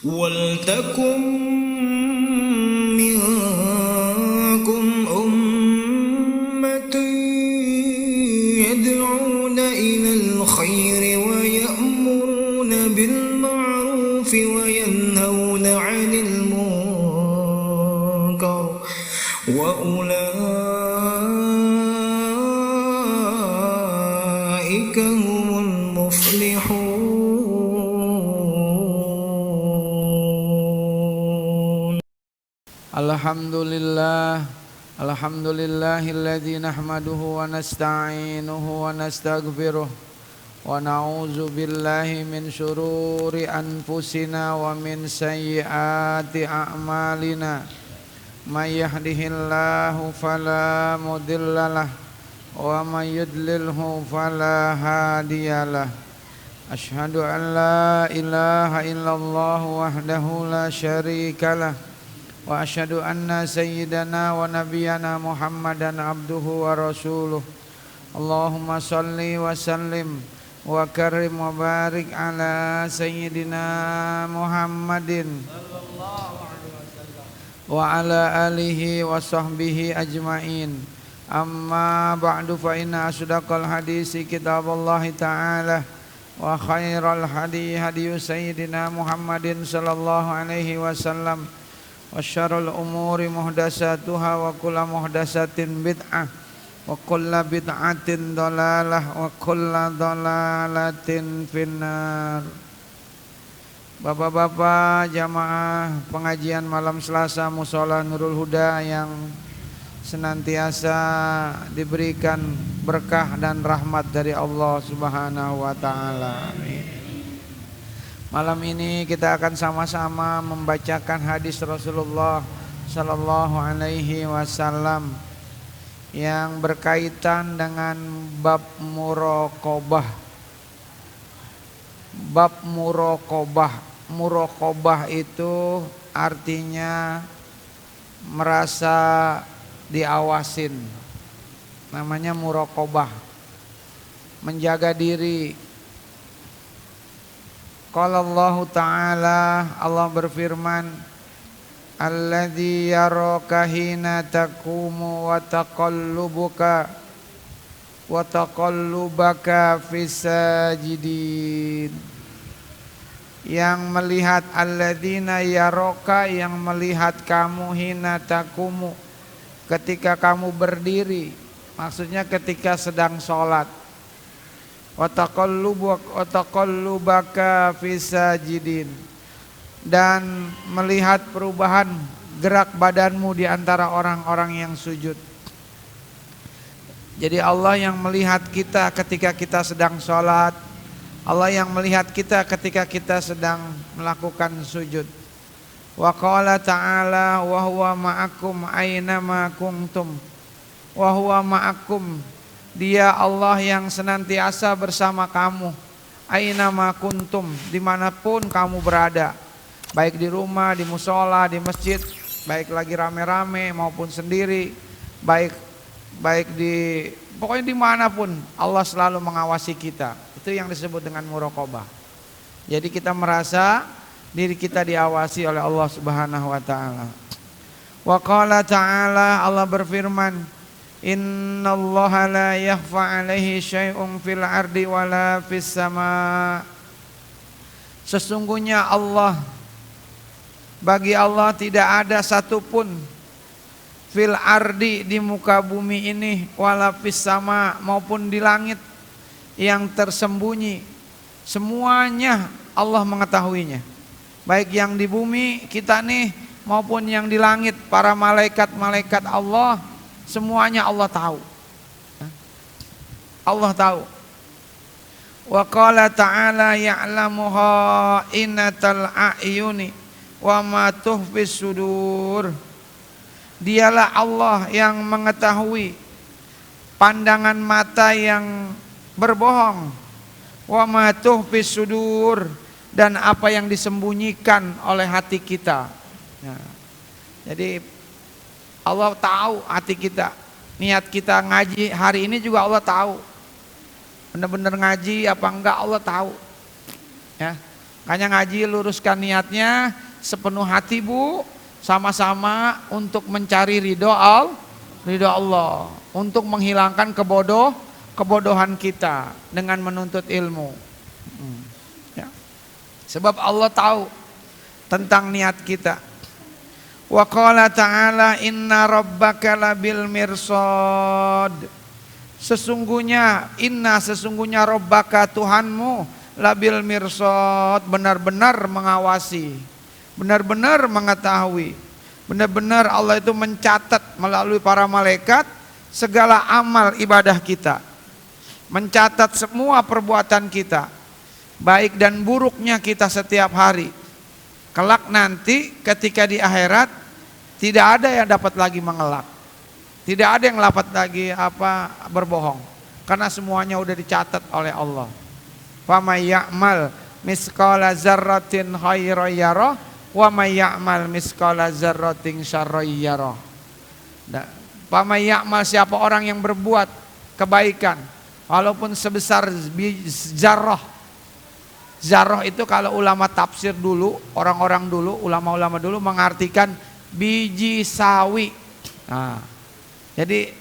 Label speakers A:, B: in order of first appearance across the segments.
A: Waltakum minkum ummatun yad'una ilal khairi wa ya'muruna bil ma'rufi wa yanhauna 'anil munkar wa ulaika humul muflihun.
B: Alhamdulillahilladzi nahmaduhu wa nasta'inuhu wa nastaghfiruh wa na'udzu billahi min syururi anfusina wa min sayyiati a'malina. May yahdihillahu fala mudhillalah wa may yudlilhu fala hadiyalah. Asyhadu an la ilaha illallah wahdahu la syarikalah wa asyhadu anna sayyidana wa nabiyyana Muhammadan abduhu wa rasuluh. Allahumma salli wa sallim wa karim wa barik ala sayyidina Muhammadin wa ala alihi wa sahbihi ajma'in. Amma ba'du, fa inna asdaqal hadisi kitaballahi ta'ala wa khairal hadi hadi sayyidina Muhammadin sallallahu alaihi wasallam wa syarrul umuri muhdatsatuha wa kullu muhdatsatin bid'ah wa kullu bid'atin dhalalah wa kullu dhalalatin finnar. Bapak-bapak jamaah pengajian malam Selasa Mushola Nurul Huda yang senantiasa diberikan berkah dan rahmat dari Allah Subhanahu wa taala. Amin. Malam ini kita akan sama-sama membacakan hadis Rasulullah sallallahu alaihi wasallam yang berkaitan dengan bab muraqabah. Bab muraqabah. Muraqabah itu artinya merasa diawasin. Namanya muraqabah. Menjaga diri. Qala Allah Ta'ala, Allah berfirman, alladzi yaraka hina taqumu wa taqallubaka fis sajidin. Yang melihat, alladzina yaraka, yang melihat kamu hina taqumu, ketika kamu berdiri, maksudnya ketika sedang sholat. Wa taqallubaka fis sajidin, dan melihat perubahan gerak badanmu di antara orang-orang yang sujud. Jadi Allah yang melihat kita ketika kita sedang sholat, Allah yang melihat kita ketika kita sedang melakukan sujud. Wa qala ta'ala wa huwa ma'akum aina ma kuntum. Wa huwa ma'akum, Dia Allah yang senantiasa bersama kamu. Aina ma kuntum, dimanapun kamu berada, baik di rumah, di musola, di masjid, baik lagi rame-rame maupun sendiri, baik di pokoknya dimanapun Allah selalu mengawasi kita. Itu yang disebut dengan muraqabah. Jadi kita merasa diri kita diawasi oleh Allah Subhanahu wa taala. Wa qala ta'ala, Allah berfirman, innallaha la yakhfa 'alaihi syai'un fil ardi wala fis sama. Sesungguhnya Allah, bagi Allah tidak ada satupun fil ardi, di muka bumi ini, wala fis sama, maupun di langit, yang tersembunyi. Semuanya Allah mengetahuinya. Baik yang di bumi kita nih maupun yang di langit, para malaikat-malaikat Allah, semuanya Allah tahu. Allah tahu. Wa qala ta'ala ya'lamu kha'inatal a'yuni wa ma tuhfis sudur. Dialah Allah yang mengetahui pandangan mata yang berbohong, wa ma tuhfis sudur, dan apa yang disembunyikan oleh hati kita. Nah, jadi Allah tahu hati kita, niat kita ngaji hari ini juga Allah tahu. benar-benar ngaji apa enggak Allah tahu. Ya. Makanya ngaji luruskan niatnya sepenuh hati Bu, sama-sama untuk mencari ridho Allah, untuk menghilangkan kebodohan kita dengan menuntut ilmu. Ya. Sebab Allah tahu tentang niat kita. Wa qala ta'ala inna rabbaka labil mirsad. Sesungguhnya rabbaka Tuhanmu labil mirsad, benar-benar mengawasi, benar-benar mengetahui, benar-benar Allah itu mencatat melalui para malaikat segala amal ibadah kita, mencatat semua perbuatan kita, baik dan buruknya kita setiap hari. Kelak nanti ketika di akhirat tidak ada yang dapat lagi mengelak, tidak ada yang dapat lagi berbohong, karena semuanya udah dicatat oleh Allah. Wa may ya'mal misqala dzarratin khairan yarah wa may ya'mal misqala dzarratin syarran yarah. Wa may ya'mal, siapa orang yang berbuat kebaikan walaupun sebesar zarrah. Zarrah itu kalau ulama tafsir dulu, orang-orang dulu, ulama-ulama dulu mengartikan biji sawi. Nah, jadi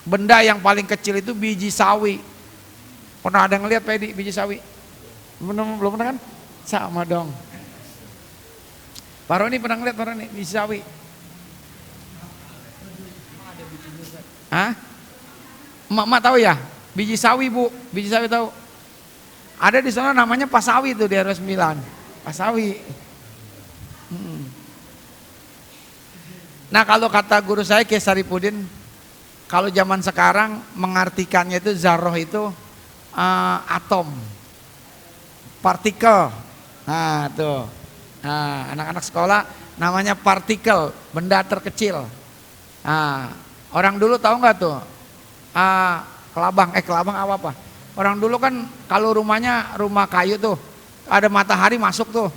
B: benda yang paling kecil itu biji sawi. Pernah ada ngelihat Pedi biji sawi? Belum pernah kan? Sama dong. Pak Roni pernah ngeliat Pak Roni biji sawi? Hah? Emak tahu ya? Biji sawi Bu, biji sawi tahu? Ada di sana namanya pasawi tuh di RW 9. Pasawi. Nah kalau kata guru saya Kiai Saripudin, kalau zaman sekarang mengartikannya itu zarroh itu atom, partikel. Nah tuh, nah, anak-anak sekolah namanya partikel, benda terkecil. Nah, orang dulu tahu nggak tuh? Kelabang apa? Orang dulu kan kalau rumahnya rumah kayu tuh, ada matahari masuk tuh,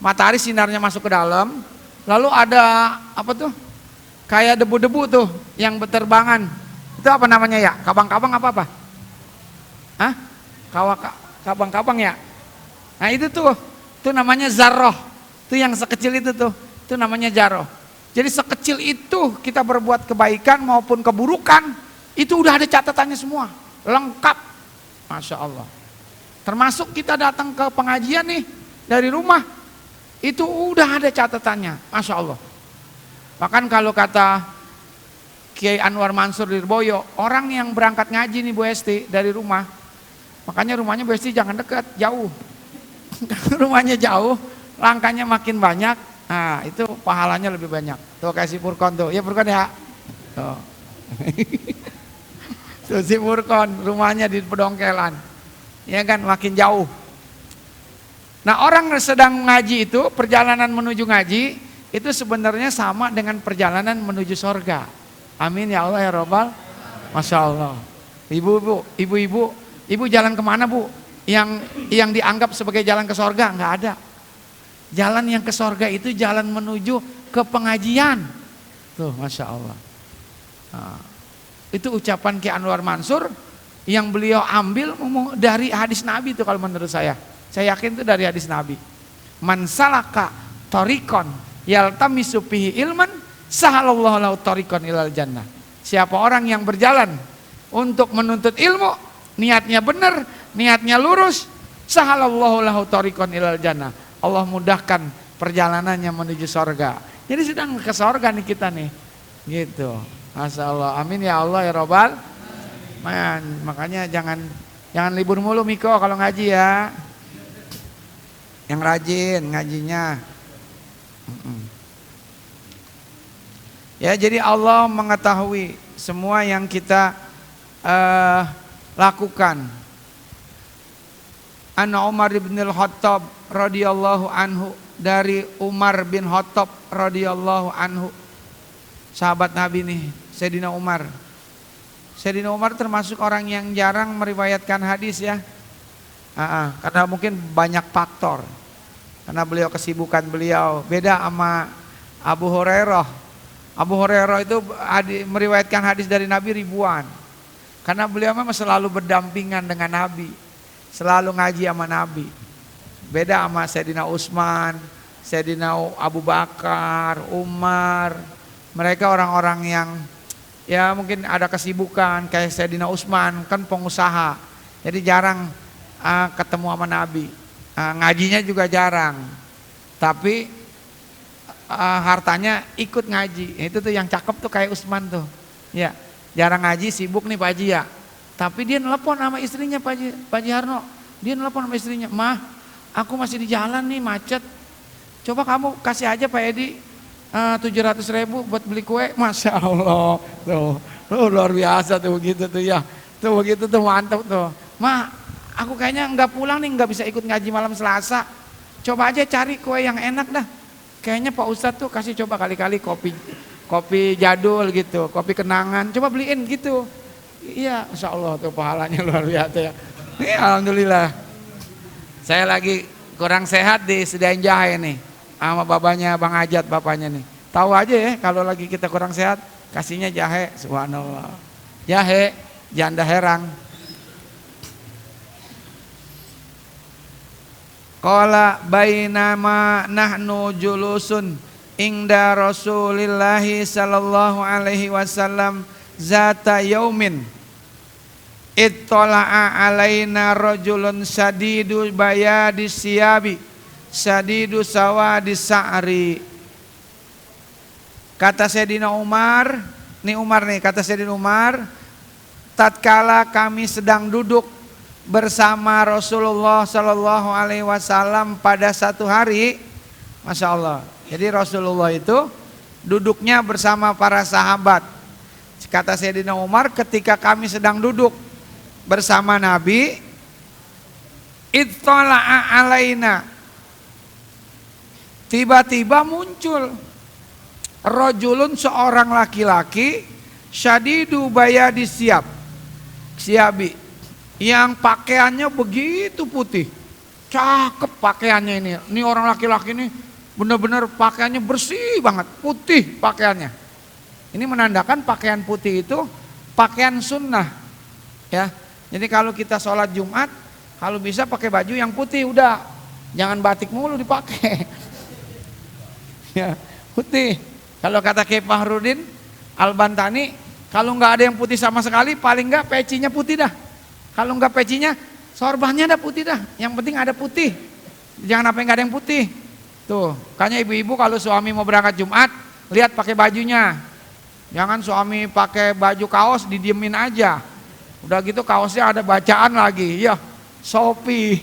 B: matahari sinarnya masuk ke dalam, lalu ada apa tuh? Kayak debu-debu tuh yang berterbangan. Itu apa namanya ya? Kabang-kabang apa? Hah? Kabang-kabang ya? Nah itu tuh namanya zarroh. Itu yang sekecil itu tuh, itu namanya zarroh. Jadi sekecil itu kita berbuat kebaikan maupun keburukan, itu udah ada catatannya semua, lengkap. Masya Allah. Termasuk kita datang ke pengajian nih dari rumah, itu udah ada catatannya, Masya Allah. Bahkan kalau kata Kiai Anwar Mansur Lirboyo, orang yang berangkat ngaji nih Bu Esti dari rumah, makanya rumahnya Bu Esti jangan dekat, jauh. Rumahnya jauh, langkahnya makin banyak, nah itu pahalanya lebih banyak. Tuh kasih Furkon tuh, ya Furkon ya. Tuh. Tuh si Furkon, rumahnya di Pedongkelan, ya kan makin jauh. Nah orang sedang ngaji itu, perjalanan menuju ngaji itu sebenarnya sama dengan perjalanan menuju sorga. Amin ya Allah ya Rabbal. Masya Allah. Ibu jalan kemana Bu? Yang dianggap sebagai jalan ke sorga? Nggak ada. Jalan yang ke sorga itu jalan menuju ke pengajian. Tuh Masya Allah. Nah, itu ucapan Ki Anwar Mansur yang beliau ambil dari hadis Nabi itu kalau menurut saya. Saya yakin itu dari hadis Nabi. Man salaka tariqan yaltamisu fihi ilman sahalallahu lahu tariqan ilal jannah. Siapa orang yang berjalan untuk menuntut ilmu, niatnya benar, niatnya lurus, sahalallahu lahu tariqan ilal jannah. Allah mudahkan perjalanannya menuju sorga. Jadi sedang ke sorga nih kita nih. Gitu. Masya Allah, amin ya Allah ya Rabbal. Makanya jangan libur mulu Miko kalau ngaji ya. Yang rajin ngajinya. Ya jadi Allah mengetahui semua yang kita lakukan. An Umar bin Al-Khattab radhiyallahu anhu, dari Umar bin Khattab radhiyallahu anhu, sahabat Nabi nih, Sayyidina Umar. Sayyidina Umar termasuk orang yang jarang meriwayatkan hadis ya. Karena mungkin banyak faktor. Karena beliau kesibukan beliau beda sama Abu Hurairah. Abu Hurairah itu meriwayatkan hadis dari Nabi ribuan. Karena beliau memang selalu berdampingan dengan Nabi, selalu ngaji sama Nabi. Beda sama Sayyidina Utsman, Sayyidina Abu Bakar, Umar. Mereka orang-orang yang ya mungkin ada kesibukan. Kayak Sayyidina Utsman kan pengusaha, jadi jarang ketemu sama Nabi. Ngajinya juga jarang, tapi hartanya ikut ngaji. Itu tuh yang cakep tuh kayak Utsman tuh. Ya, jarang ngaji, sibuk nih Pak Haji ya. Tapi dia nelpon sama istrinya Pak Haji Harno. Dia nelpon sama istrinya, "Mah, aku masih di jalan nih macet. Coba kamu kasih aja Pak Edi 700.000 buat beli kue." Masya Allah, tuh luar biasa tuh begitu tuh ya. Tuh begitu tuh mantap tuh. "Mah, aku kayaknya nggak pulang nih, nggak bisa ikut ngaji malam Selasa. Coba aja cari kue yang enak dah. Kayaknya Pak Ustadz tuh kasih coba kali-kali kopi jadul gitu, kopi kenangan. Coba beliin gitu." Iya, Insya Allah tuh pahalanya luar biasa ya. Alhamdulillah. Saya lagi kurang sehat disediain jahe nih sama babanya Bang Ajat, bapaknya nih. Tahu aja ya kalau lagi kita kurang sehat, kasihnya jahe. Subhanallah. Jahe, janda herang. Qala bainama nahnu julusun ingda Rasulillahi sallallahu alaihi wasallam zata yaumin ittala'a alaina rajulun sadidu bayadis siyabi sadidu sawadis sa'ri. Kata Sayyidina Umar, kata Sayyidina Umar, tatkala kami sedang duduk bersama Rasulullah Sallallahu Alaihi Wasallam pada satu hari, Masya Allah. Jadi Rasulullah itu duduknya bersama para sahabat. Kata Sayyidina Umar, ketika kami sedang duduk bersama Nabi, ittala'a alaina, tiba-tiba muncul rajulun, seorang laki-laki, syadidu bayadis siyabi, yang pakaiannya begitu putih, cakep pakaiannya ini. Ini orang laki-laki ini benar-benar pakaiannya bersih banget, putih pakaiannya. Ini menandakan pakaian putih itu pakaian sunnah, ya. Jadi kalau kita sholat Jumat, kalau bisa pakai baju yang putih, udah, jangan batik mulu dipakai. Ya, putih. Kalau kata Kiai Fahrudin Al-Bantani, kalau nggak ada yang putih sama sekali, paling nggak pecinya putih dah. Kalau nggak pecinya, sorbannya ada putih dah. Yang penting ada putih. Jangan apa yang nggak ada yang putih. Tuh, makanya ibu-ibu kalau suami mau berangkat Jumat, lihat pakai bajunya. Jangan suami pakai baju kaos didiemin aja. Udah gitu kaosnya ada bacaan lagi. Ya, Shopee.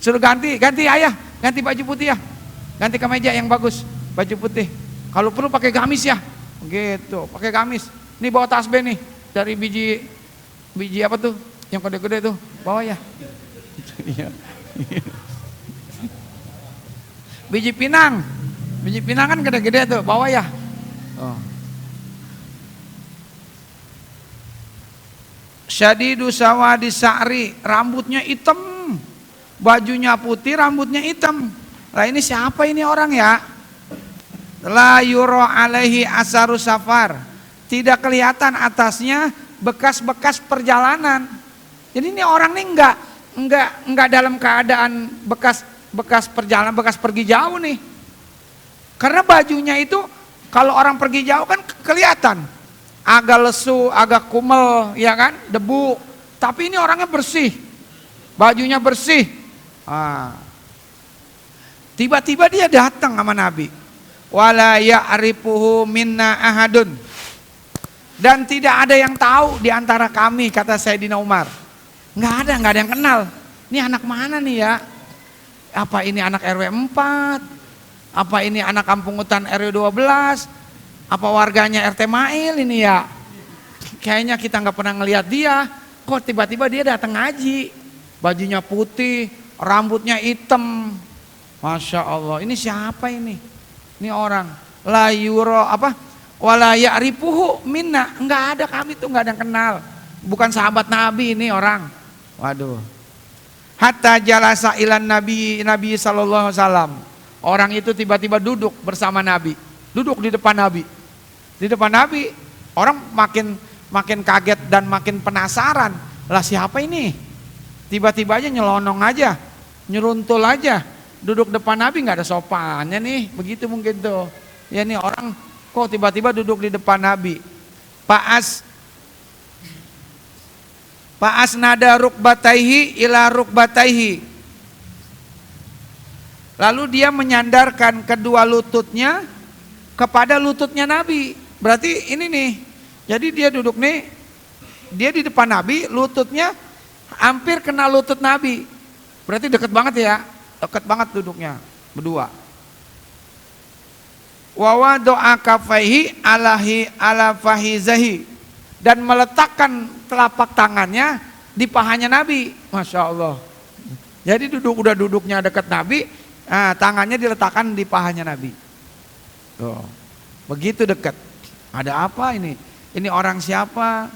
B: Suruh ganti ayah, ganti baju putih ya. Ganti kemeja yang bagus, baju putih. Kalau perlu pakai gamis ya. Gitu, pakai gamis. Nih bawa tasbih nih dari biji apa tuh? Yang gede-gede tuh, bawa ya. Biji pinang kan gede-gede tuh, bawa ya. Oh. Syadidu sawadis sa'ri, rambutnya hitam, bajunya putih, rambutnya hitam. Lah ini siapa ini orang ya? La yura alaihi asaru safar. Tidak kelihatan atasnya bekas-bekas perjalanan. Jadi ini orang ini enggak dalam keadaan bekas perjalanan, bekas pergi jauh nih. Karena bajunya itu kalau orang pergi jauh kan kelihatan agak lesu, agak kumel, ya kan, debu. Tapi ini orangnya bersih, bajunya bersih. Tiba-tiba dia datang sama Nabi. Wala ya'rifuhu minna ahadun. Dan tidak ada yang tahu di antara kami, kata Sayyidina Umar. Nggak ada yang kenal. Ini anak mana nih ya? Apa ini anak RW 4? Apa ini anak kampung hutan RW 12? Apa warganya RT Mail ini ya? Kayaknya kita nggak pernah ngelihat dia. Kok tiba-tiba dia datang ngaji? Bajunya putih, rambutnya hitam. Masya Allah, ini siapa ini? Ini orang. La yuro apa? Wala ya'rifuhu minna, enggak ada, kami tuh enggak ada yang kenal. Bukan sahabat Nabi ini orang. Waduh. Hatta jalasa ilan Nabi sallallahu alaihi wasallam. Orang itu tiba-tiba duduk bersama Nabi. Duduk di depan Nabi. Di depan Nabi. Orang makin kaget dan makin penasaran. Lah siapa ini? Tiba-tiba aja nyelonong aja, nyeruntul aja, duduk depan Nabi nggak ada sopannya nih, begitu mungkin tuh. Ya nih orang kok tiba-tiba duduk di depan Nabi. Fa'as nada rukbataihi ila rukbataihi. Lalu dia menyandarkan kedua lututnya kepada lututnya Nabi. Berarti ini nih. Jadi dia duduk nih, dia di depan Nabi, lututnya hampir kena lutut Nabi. Berarti deket banget ya, deket banget duduknya berdua. Wa wada'a kaffaihi ala fahizahi, dan meletakkan telapak tangannya di pahanya Nabi. Masya Allah. Jadi udah duduknya dekat Nabi, tangannya diletakkan di pahanya Nabi. Tuh, begitu dekat. Ada apa ini? Ini orang siapa?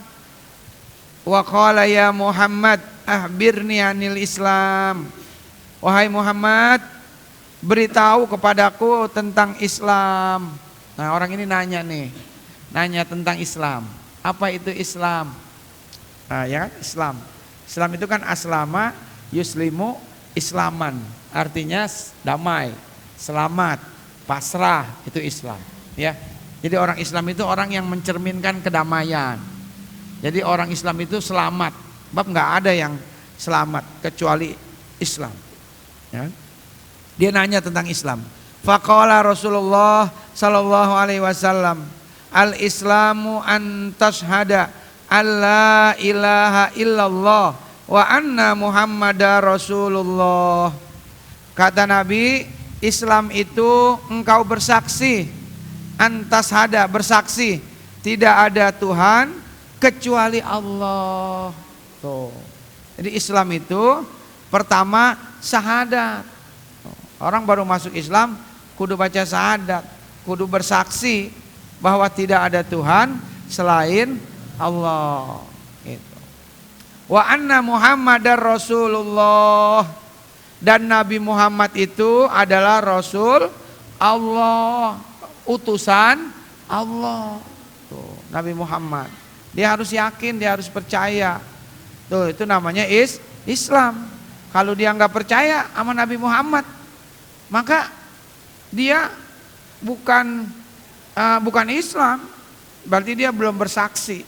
B: Wa qala ya Muhammad akhbirni anil Islam. Wahai Muhammad, beritahu kepadaku tentang Islam. Nah, orang ini nanya nih. Nanya tentang Islam. Apa itu Islam? Nah, ya kan Islam. Islam itu kan aslama yuslimu islaman. Artinya damai, selamat, pasrah, itu Islam, ya. Jadi orang Islam itu orang yang mencerminkan kedamaian. Jadi orang Islam itu selamat. Sebab nggak ada yang selamat kecuali Islam. Ya. Dia nanya tentang Islam. Faqala Rasulullah sallallahu alaihi wasallam, al-Islamu an tashhada alla ilaha illallah wa anna Muhammadar Rasulullah. Kata Nabi, Islam itu engkau bersaksi, antashada, bersaksi tidak ada Tuhan kecuali Allah. Tuh. Jadi Islam itu pertama syahadat. Orang baru masuk Islam kudu baca syahadat, kudu bersaksi bahwa tidak ada Tuhan selain Allah. Gitu. Wa anna Muhammadar Rasulullah, dan Nabi Muhammad itu adalah Rasul Allah, utusan Allah. Tuh, Nabi Muhammad. Dia harus yakin, dia harus percaya. Tuh, itu namanya Islam. Kalau dia nggak percaya sama Nabi Muhammad, maka dia bukan Islam. Berarti dia belum bersaksi.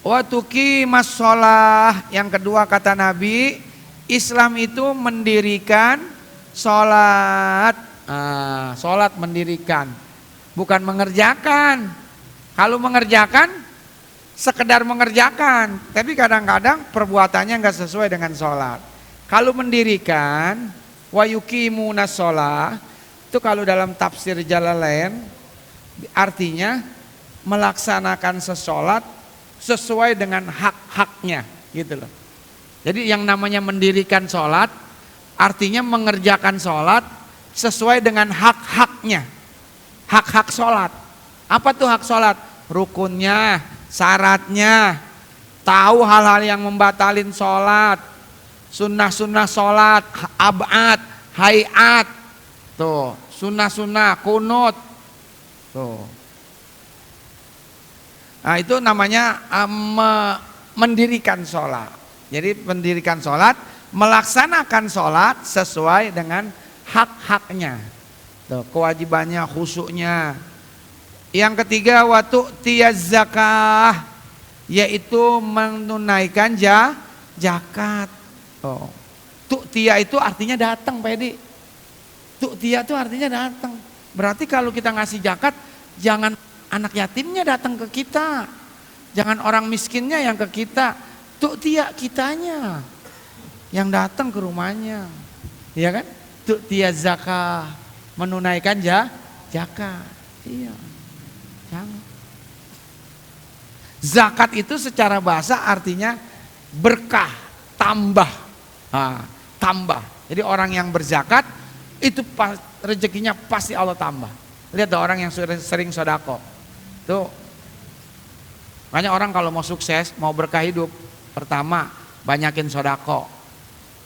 B: Wa tuqimas shalah, yang kedua kata Nabi, Islam itu mendirikan sholat. Sholat mendirikan, bukan mengerjakan. Kalau mengerjakan, sekedar mengerjakan, tapi kadang-kadang perbuatannya nggak sesuai dengan sholat. Kalau mendirikan, wa yuqimunas shalah, itu kalau dalam tafsir Jalalain artinya melaksanakan sesolat sesuai dengan hak-haknya, gitu loh. Jadi yang namanya mendirikan sholat artinya mengerjakan sholat sesuai dengan hak-haknya. Hak-hak sholat. Apa tuh hak sholat? Rukunnya, syaratnya, tahu hal-hal yang membatalin sholat, sunnah-sunnah sholat, ab'ad, hayat, tuh, sunnah-sunnah, kunut, tuh. Nah itu namanya mendirikan sholat. Jadi mendirikan sholat, melaksanakan sholat sesuai dengan hak-haknya, tuh, kewajibannya, khusyuknya. Yang ketiga, watu tiyaz zakah, yaitu menunaikan zakat. Oh, tu'tiya itu artinya datang, Pak Edi. Tu'tiya itu artinya datang. Berarti kalau kita ngasih zakat, jangan anak yatimnya datang ke kita, jangan orang miskinnya yang ke kita. Tu'tiya kitanya yang datang ke rumahnya, iya kan? Tu'tiya zakah, menunaikan zakat. Iya. Jangan. Zakat itu secara bahasa artinya berkah, tambah. Tambah. Jadi orang yang berzakat itu rezekinya pasti Allah tambah. Lihat tuh orang yang sering sodako. Tuh. Banyak orang kalau mau sukses, mau berkah hidup, pertama banyakin sodako.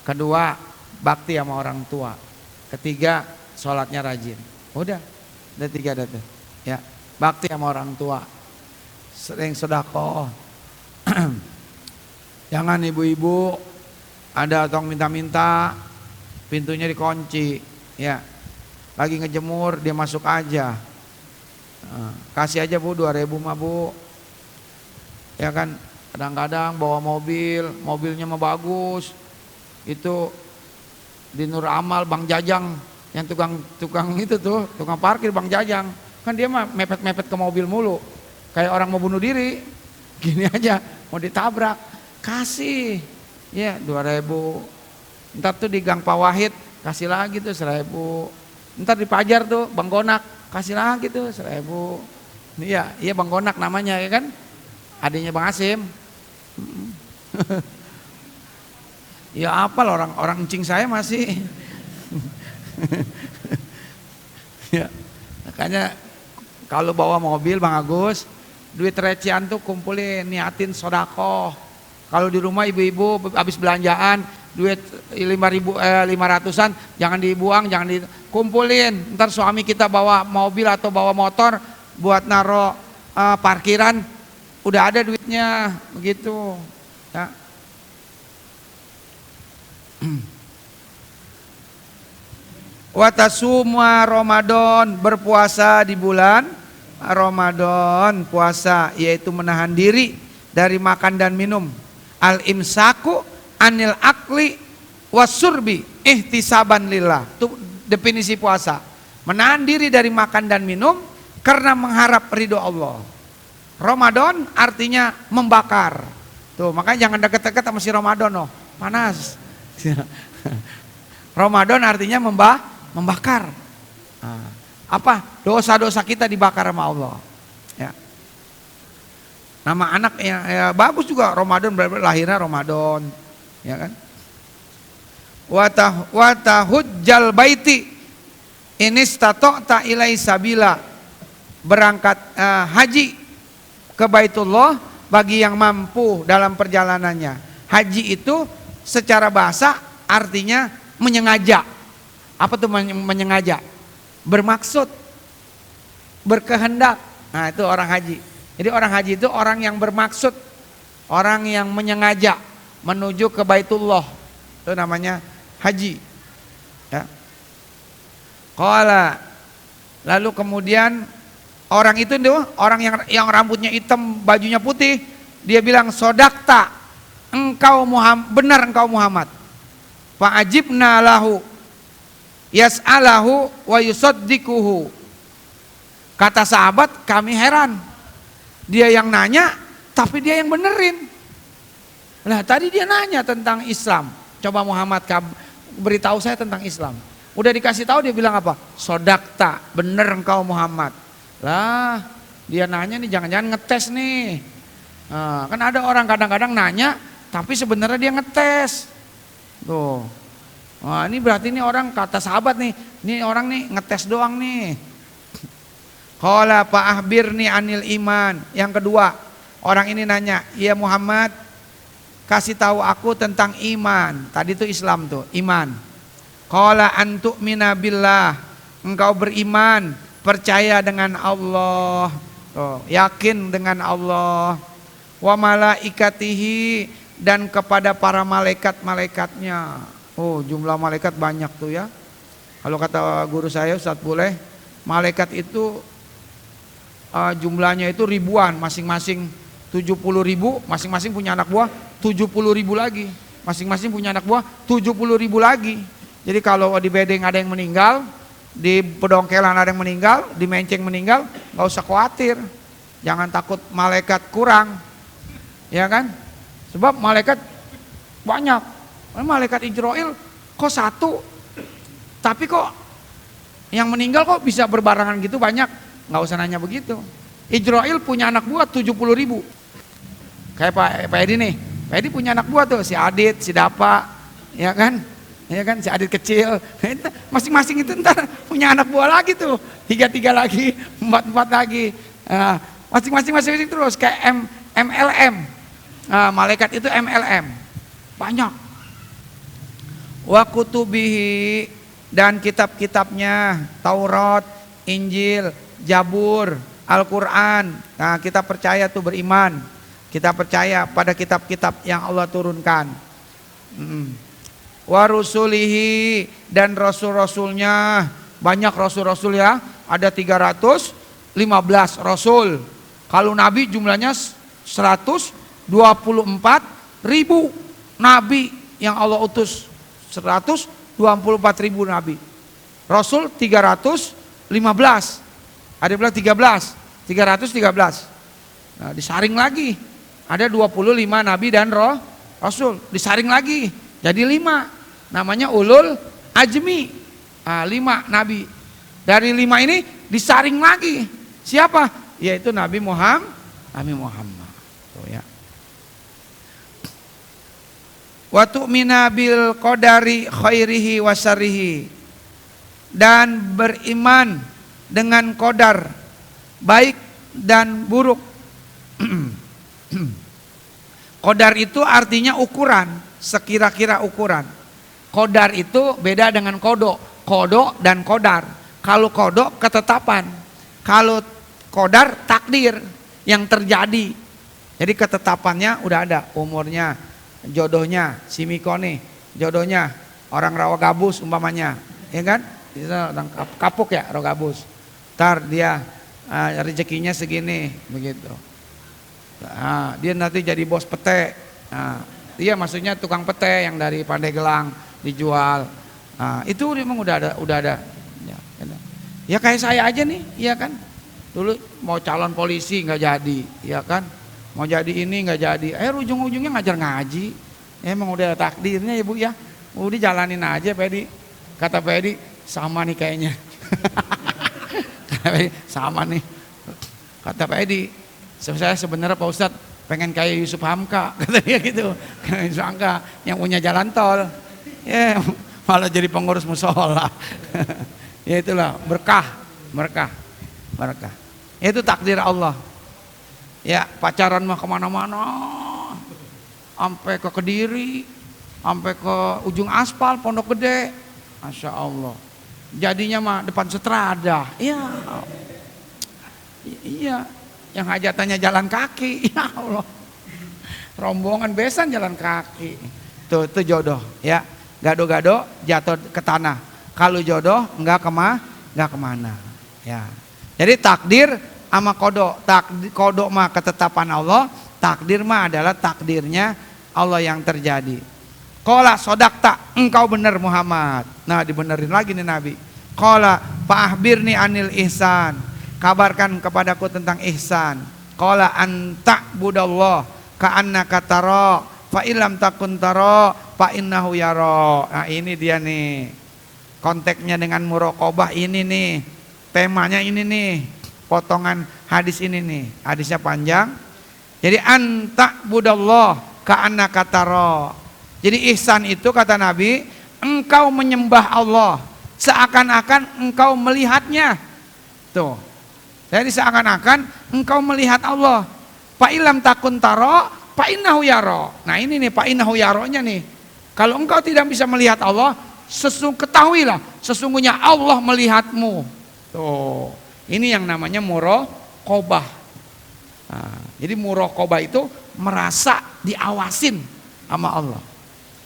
B: Kedua, bakti sama orang tua. Ketiga, sholatnya rajin. Udah 3 dah tuh. Ya. bakti sama orang tua, sering sedekah. Jangan ibu-ibu ada tong minta-minta, pintunya dikunci, ya. Lagi ngejemur dia masuk aja. Kasih aja Bu 2.000 mah Bu. Ya kan, kadang-kadang bawa mobilnya mah bagus. Itu di Nur Amal Bang Jajang yang tukang itu tuh, tukang parkir Bang Jajang. Kan dia mah mepet-mepet ke mobil mulu. Kayak orang mau bunuh diri. Gini aja, mau ditabrak. Kasih. Ya, 2.000. Ntar tuh di Gang Pak Wahid kasih lagi tuh 1.000. Ntar di Pajar tuh Bang Gonak kasih lagi tuh 1.000. Iya Bang Gonak namanya ya kan, adiknya Bang Asim. Ya apal orang encing saya masih. Ya, makanya kalau bawa mobil Bang Agus, duit recehan tuh kumpulin, niatin sodako. Kalau di rumah ibu-ibu habis belanjaan duit 500-an jangan dibuang, jangan dikumpulin. Ntar suami kita bawa mobil atau bawa motor buat naro parkiran, udah ada duitnya begitu. Ya. Watasuma Ramadan, berpuasa di bulan Ramadan, puasa yaitu menahan diri dari makan dan minum. Al-imsaku anil akli wasurbi ihtisaban lillah. Itu definisi puasa. Menahan diri dari makan dan minum karena mengharap ridho Allah. Ramadan artinya membakar. Tuh, makanya jangan deket-deket sama si Ramadan loh. Panas. Ramadan artinya membakar. Nah, apa? Dosa-dosa kita dibakar sama Allah. Ya. Nama anak ya bagus juga Ramadan, lahirnya Ramadan, ya kan? Watahujjal baiti inistata'ta ilai sabila, berangkat haji ke Baitullah bagi yang mampu dalam perjalanannya. Haji itu secara bahasa artinya menyengaja. Apa tuh menyengaja? Bermaksud, berkehendak. Nah, itu orang haji. Jadi orang haji itu orang yang bermaksud, orang yang menyengaja menuju ke Baitullah. Itu namanya haji. Ya. Qala, lalu kemudian orang itu tuh, orang yang rambutnya hitam, bajunya putih, dia bilang sodakta, engkau Muhammad, benar engkau Muhammad. Fa'ajibna lahu yas'alahu wa yusaddikuhu. Kata sahabat, kami heran. Dia yang nanya, tapi dia yang benerin. Nah, tadi dia nanya tentang Islam. Coba Muhammad beritahu saya tentang Islam. Udah dikasih tahu dia bilang apa? Sodakta, bener engkau Muhammad. Lah, dia nanya nih, jangan-jangan ngetes nih. Nah, kan ada orang kadang-kadang nanya, tapi sebenarnya dia ngetes. Tuh. Wah, ini berarti ini orang kata sahabat nih, ini orang nih ngetes doang nih. Qala fa'ahbirni anil iman. Yang kedua, orang ini nanya, "Ya Muhammad, kasih tahu aku tentang iman." Tadi itu Islam tuh, iman. Qala antu'mina billah. Engkau beriman, percaya dengan Allah. Tuh, yakin dengan Allah. Wa malaikatihi, dan kepada para malaikat-malaikatnya. Oh, jumlah malaikat banyak tuh ya. Kalau kata guru saya Ustadz Boleh, malaikat itu jumlahnya itu ribuan, masing-masing 70.000, masing-masing punya anak buah 70.000 lagi, masing-masing punya anak buah 70.000 lagi. Jadi kalau di bedeng ada yang meninggal, di pedongkelan ada yang meninggal, di menceng meninggal, nggak usah khawatir, jangan takut malaikat kurang, ya kan? Sebab malaikat banyak. Malaikat Ijroil kok satu, tapi kok yang meninggal kok bisa berbarengan gitu banyak. Nggak usah nanya begitu. Ijroil punya anak buah 70.000. Kayak Pak Edi nih. Pak Edi punya anak buah tuh, si Adit, si Dapa, ya kan? Ya kan, si Adit kecil. Masing-masing itu ntar punya anak buah lagi tuh. 3 lagi, 4 lagi. Masing-masing terus kayak MLM. Malaikat itu MLM. Banyak. Wa kutubihi, dan kitab-kitabnya, Taurat, Injil, Jabur, Al-Quran. Nah, kita percaya tuh beriman. Kita percaya pada kitab-kitab yang Allah turunkan. Wa rusulihi, dan rasul-rasulnya. Banyak rasul-rasul ya. Ada 315 rasul. Kalau nabi jumlahnya 124 ribu nabi yang Allah utus. 124 ribu nabi. Rasul 315. Ada yang bilang 313. Nah, disaring lagi. Ada 25 nabi dan rasul. Disaring lagi. Jadi 5. Namanya ulul ajmi. 5 nabi. Dari 5 ini disaring lagi. Siapa? Yaitu Nabi Muhammad. Tuh ya. Wa tu'mina bil qadari khairihi wa syarrihi, dan beriman dengan qadar baik dan buruk. Qadar itu artinya ukuran, sekira-kira ukuran. Qadar itu beda dengan kodok. Kodok dan qadar. Kalau kodok ketetapan, kalau qadar takdir yang terjadi. Jadi ketetapannya udah ada, umurnya, jodohnya, si Miko nih, jodohnya orang Rawagabus umpamanya, ya kan? Orang kapuk ya Rawagabus. Ntar dia rezekinya segini, begitu. Nah, dia nanti jadi bos pete. Nah, dia maksudnya tukang pete yang dari Pandeglang dijual. Nah, itu memang udah ada. Ya kayak saya aja nih, iya kan? Dulu mau calon polisi nggak jadi, ya kan? Mau jadi ini nggak jadi. Ujung-ujungnya ngajar ngaji. Emang udah takdirnya ya Bu ya. Udah jalanin aja Pedi. Kata Pedi, sama nih kayaknya. Sama nih. Kata Pedi, saya sebenarnya Pak Ustadz pengen kayak Yusuf Hamka, katanya gitu. Kayak Yusuf Hamka yang punya jalan tol. Ya, malah jadi pengurus musola. Ya itulah berkah. Itu takdir Allah. Ya pacaran mah kemana-mana, sampai ke Kediri, sampai ke ujung aspal Pondok Gede, Masya Allah. Jadinya mah depan Setrada. Iya, yang hajatannya jalan kaki. Ya Allah, rombongan besan jalan kaki. Tuh jodoh ya. Gado-gado jatuh ke tanah. Kalau jodoh enggak kemana. Ya. Jadi takdir sama kodok. Kodok mah ketetapan Allah, takdir mah adalah takdirnya Allah yang terjadi. Qala sodakta, engkau benar Muhammad. Nah dibenerin lagi nih Nabi. Qala fa'ahbirni anil ihsan, kabarkan kepadaku tentang ihsan. Qala anta budallah ka'annaka tara, fa illam takun tara fa innahu yara. Nah ini dia nih. Konteksnya dengan muraqabah ini nih. Temanya ini nih. Potongan hadis ini nih. Hadisnya panjang. Jadi anta budallah ka'annaka tara. Jadi ihsan itu kata Nabi, engkau menyembah Allah seakan-akan engkau melihatnya. Tuh. Jadi seakan-akan engkau melihat Allah. Fa illam takun tara fa innahu yara. Nah ini nih fa innahu yaranya nih. Kalau engkau tidak bisa melihat Allah, ketahuilah sesungguhnya Allah melihatmu. Tuh. Ini yang namanya muraqabah. Nah, jadi muraqabah itu merasa diawasin sama Allah.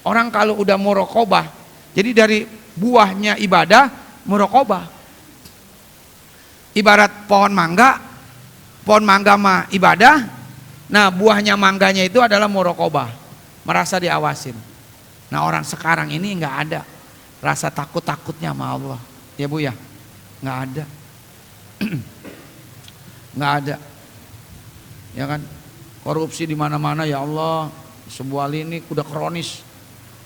B: Orang kalau udah muraqabah, jadi dari buahnya ibadah muraqabah. Ibarat pohon mangga mah ibadah. Nah, buahnya mangganya itu adalah muraqabah, merasa diawasin. Nah, orang sekarang ini nggak ada rasa takut-takutnya sama Allah. Ya Bu ya? Nggak ada. Nggak ada. Ya kan? Korupsi di mana-mana ya Allah. Sebuah lini udah kronis.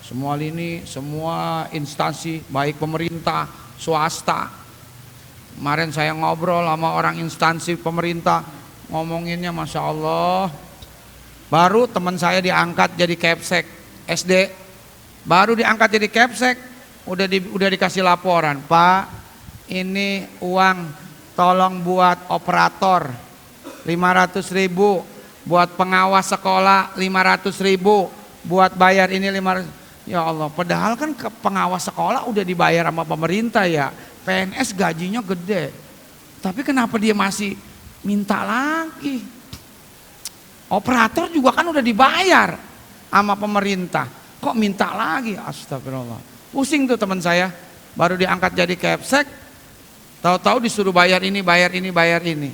B: Semua lini, semua instansi, baik pemerintah, swasta. Kemarin saya ngobrol sama orang instansi pemerintah, ngomonginnya Masya Allah. Baru teman saya diangkat jadi Kepsek SD. Baru diangkat jadi Kepsek, udah dikasih laporan, Pak, ini uang tolong buat operator 500.000, buat pengawas sekolah 500.000, buat bayar ini 500. Ya Allah, padahal kan pengawas sekolah udah dibayar sama pemerintah ya. PNS gajinya gede. Tapi kenapa dia masih minta lagi. Operator juga kan udah dibayar sama pemerintah, kok minta lagi? Astagfirullah. Pusing tuh teman saya, baru diangkat jadi kepsek, tahu-tahu disuruh bayar ini, bayar ini, bayar ini.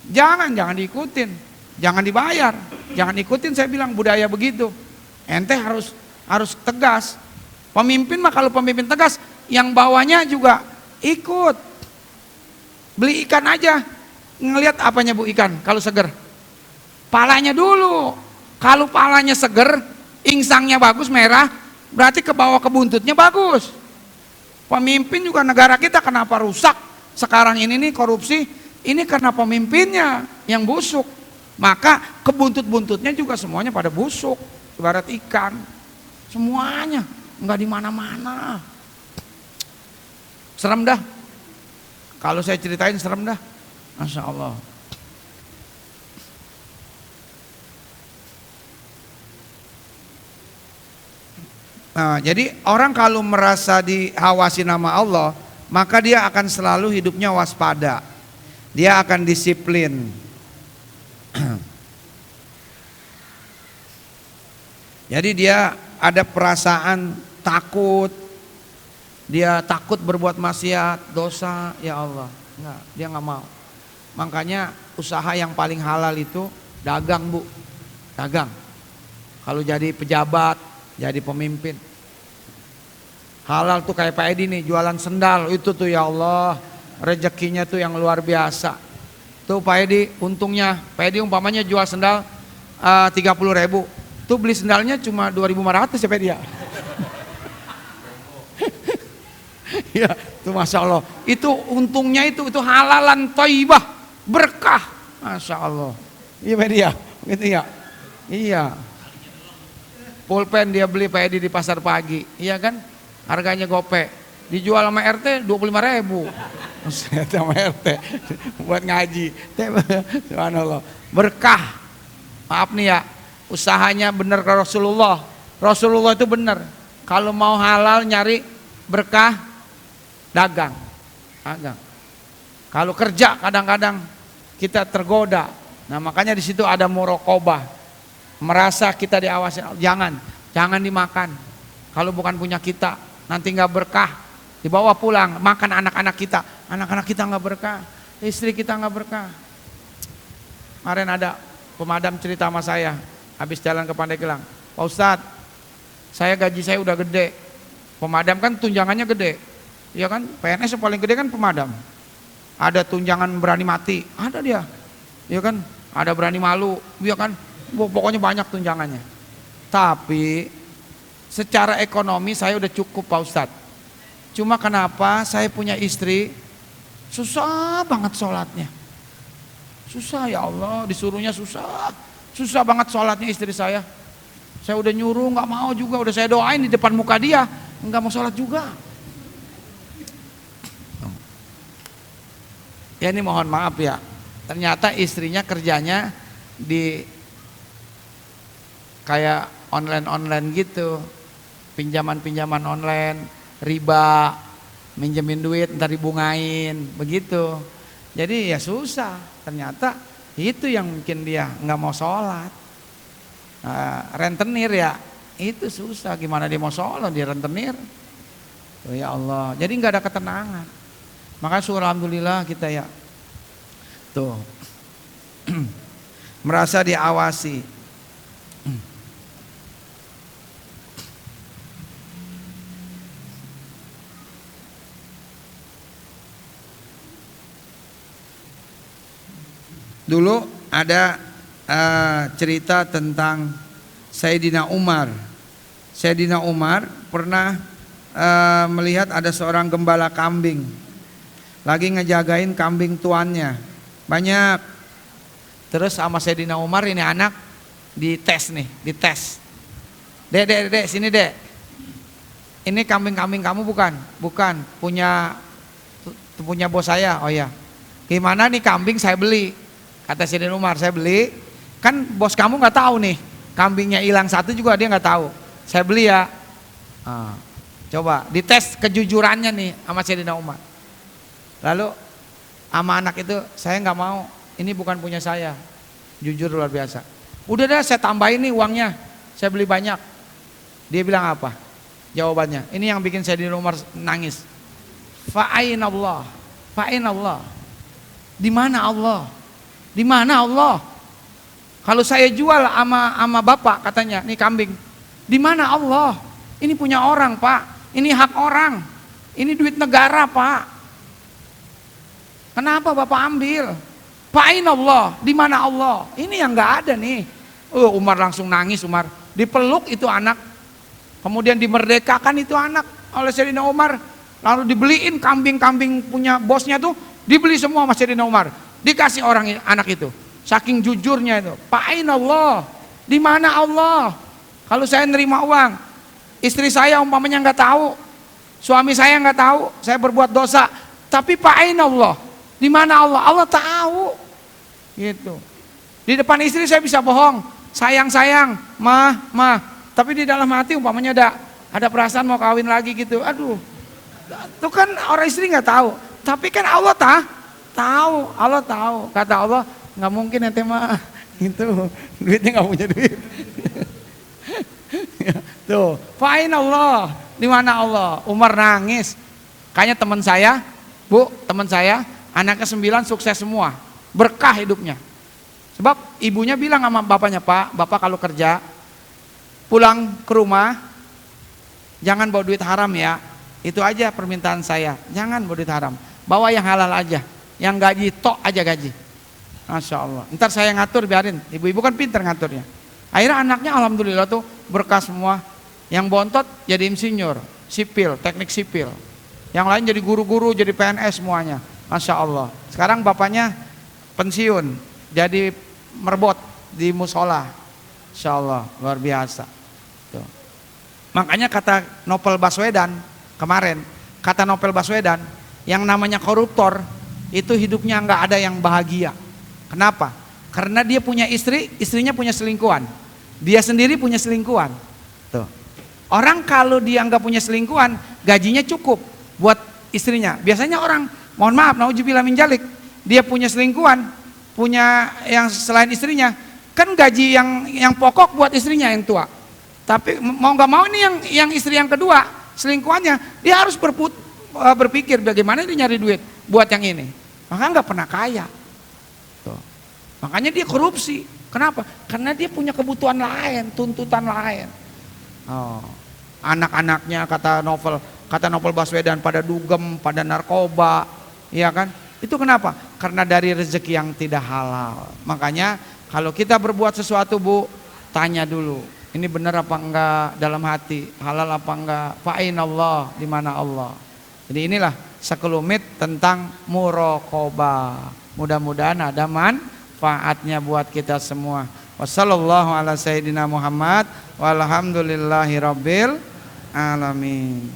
B: Jangan diikutin, jangan dibayar, jangan ikutin. Saya bilang budaya begitu. Ente harus tegas. Pemimpin mah kalau pemimpin tegas, yang bawahnya juga ikut. Beli ikan aja, ngelihat apanya bu ikan kalau seger? Palanya dulu. Kalau palanya seger, insangnya bagus merah, berarti ke bawah ke buntutnya bagus. Pemimpin juga negara kita kenapa rusak sekarang ini nih korupsi? Ini karena pemimpinnya yang busuk. Maka ke buntut-buntutnya juga semuanya pada busuk. Ibarat ikan, semuanya nggak di mana-mana. Serem dah. Kalau saya ceritain serem dah. Masya Allah. Nah, jadi orang kalau merasa diawasi nama Allah, maka dia akan selalu hidupnya waspada. Dia akan disiplin. Jadi dia ada perasaan takut. Dia takut berbuat maksiat, dosa, ya Allah. Enggak, dia nggak mau. Makanya usaha yang paling halal itu dagang, Bu. Dagang. Kalau jadi pejabat, jadi pemimpin. Halal tuh kayak Pak Edi nih, jualan sendal. Itu tuh ya Allah, rezekinya tuh yang luar biasa. Tuh Pak Edi, untungnya Pak Edi umpamanya jual sendal 30.000. Tuh beli sendalnya cuma 2.500 ya Pak Edi ya. Ya, tuh Masya Allah. Itu untungnya itu halalan thayyibah, berkah. Masya Allah. Iya Pak Edi ya, gitu ya. Iya. Pulpen dia beli Pak Edi di pasar pagi, iya kan? Harganya gope. Dijual sama RT 25.000. Sama RT buat ngaji. Subhanallah. Berkah. Maaf nih ya, usahanya benar ke Rasulullah. Rasulullah itu benar. Kalau mau halal nyari berkah, dagang. Dagang. Kalau kerja kadang-kadang kita tergoda. Nah, makanya di situ ada muraqabah. Merasa kita diawasi, jangan dimakan. Kalau bukan punya kita, nanti nggak berkah. Dibawa pulang, makan anak-anak kita nggak berkah, istri kita nggak berkah. Kemarin ada pemadam cerita sama saya, habis jalan ke Pandeglang, Pak Ustadz, saya gaji saya udah gede. Pemadam kan tunjangannya gede, ya kan? PNS yang paling gede kan pemadam. Ada tunjangan berani mati, ada dia, ya kan? Ada berani malu, ya kan? Pokoknya banyak tunjangannya. Tapi secara ekonomi saya udah cukup Pak Ustadz. Cuma kenapa saya punya istri susah banget sholatnya. Susah ya Allah, disuruhnya susah. Susah banget sholatnya istri saya. Saya udah nyuruh gak mau juga, udah saya doain di depan muka dia, gak mau sholat juga. Ya ini mohon maaf ya, ternyata istrinya kerjanya di kayak online gitu, pinjaman online, riba, minjemin duit ntar dibungain, begitu. Jadi ya susah, ternyata itu yang mungkin dia nggak mau sholat. Rentenir ya, itu susah, gimana dia mau sholat, dia rentenir. Oh ya Allah, jadi nggak ada ketenangan. Makanya syukur alhamdulillah kita ya, tuh merasa diawasi. Dulu ada cerita tentang Sayyidina Umar. Sayyidina Umar pernah melihat ada seorang gembala kambing lagi ngejagain kambing tuannya. Banyak. Terus sama Sayyidina Umar ini anak dites. Dek, sini dek. Ini kambing-kambing kamu bukan? Bukan, punya bos saya. Oh ya. Gimana nih kambing saya beli? Kata Sayyidina Umar, saya beli. Kan bos kamu nggak tahu nih, kambingnya hilang satu juga dia nggak tahu. Saya beli ya. Coba dites kejujurannya nih sama Sayyidina Umar. Lalu sama anak itu, saya nggak mau, ini bukan punya saya. Jujur luar biasa. Udah dah saya tambahin nih uangnya, saya beli banyak. Dia bilang apa? Jawabannya, ini yang bikin saya di rumah nangis. Fa'ainallah, fa'ainallah. Di mana Allah? Di mana Allah? Kalau saya jual ama bapak katanya, nih kambing. Di mana Allah? Ini punya orang, Pak. Ini hak orang. Ini duit negara, Pak. Kenapa Bapak ambil? Fa'ainallah, di mana Allah? Ini yang nggak ada nih. Umar langsung nangis, Umar. Dipeluk itu anak. Kemudian dimerdekakan itu anak oleh Sayyidina Umar. Lalu dibeliin kambing-kambing punya bosnya tuh, dibeli semua sama Sayyidina Umar. Dikasih orang anak itu. Saking jujurnya itu. Fa'ainallah, di mana Allah? Kalau saya nerima uang, istri saya umpamanya nggak tahu, suami saya nggak tahu, saya berbuat dosa. Tapi fa'ainallah, di mana Allah? Allah tahu. Gitu. Di depan istri saya bisa bohong, sayang, mah. Tapi di dalam hati umpamanya ada perasaan mau kawin lagi gitu. Aduh, itu kan orang istri nggak tahu. Tapi kan Allah tahu. Allah tahu. Kata Allah, nggak mungkin ente mah itu duitnya nggak punya duit. Tuh, fa'ainallah, di mana Allah? Umar nangis. Kayaknya teman saya, Bu, teman saya, anaknya 9 sukses semua, berkah hidupnya. Sebab ibunya bilang sama bapaknya, Pak, Bapak kalau kerja pulang ke rumah jangan bawa duit haram ya. Itu aja permintaan saya. Jangan bawa duit haram. Bawa yang halal aja. Yang gaji tok aja gaji. Masya Allah. Ntar saya ngatur, biarin. Ibu-ibu kan pintar ngaturnya. Akhirnya anaknya alhamdulillah tuh berkah semua. Yang bontot jadi insinyur, sipil, teknik sipil. Yang lain jadi guru-guru, jadi PNS semuanya. Masya Allah. Sekarang bapaknya pensiun, jadi merbot di musola. Masya Allah, luar biasa. Tuh. Makanya kata Novel Baswedan kemarin, kata Novel Baswedan, yang namanya koruptor itu hidupnya nggak ada yang bahagia. Kenapa? Karena dia punya istri, istrinya punya selingkuhan. Dia sendiri punya selingkuhan. Tuh. Orang kalau dia nggak punya selingkuhan, gajinya cukup buat istrinya. Biasanya orang, mohon maaf, naudzubillah min dzalik, dia punya selingkuhan, punya yang selain istrinya, kan gaji yang pokok buat istrinya yang tua. Tapi mau nggak mau ini yang istri yang kedua, selingkuhannya, dia harus berpikir bagaimana dia nyari duit buat yang ini. Maka nggak pernah kaya. Tuh. Makanya dia korupsi. Kenapa? Karena dia punya kebutuhan lain, tuntutan lain. Oh. Anak-anaknya kata Novel Baswedan pada dugem, pada narkoba, ya kan? Itu kenapa? Karena dari rezeki yang tidak halal. Makanya kalau kita berbuat sesuatu, Bu, tanya dulu, ini benar apa enggak dalam hati, halal apa enggak? Fa'ainallah, di mana Allah? Jadi inilah sekelumit tentang muraqabah. Mudah-mudahan ada manfaatnya buat kita semua. Wassallallahu ala sayyidina Muhammad walhamdulillahi rabbil alamin.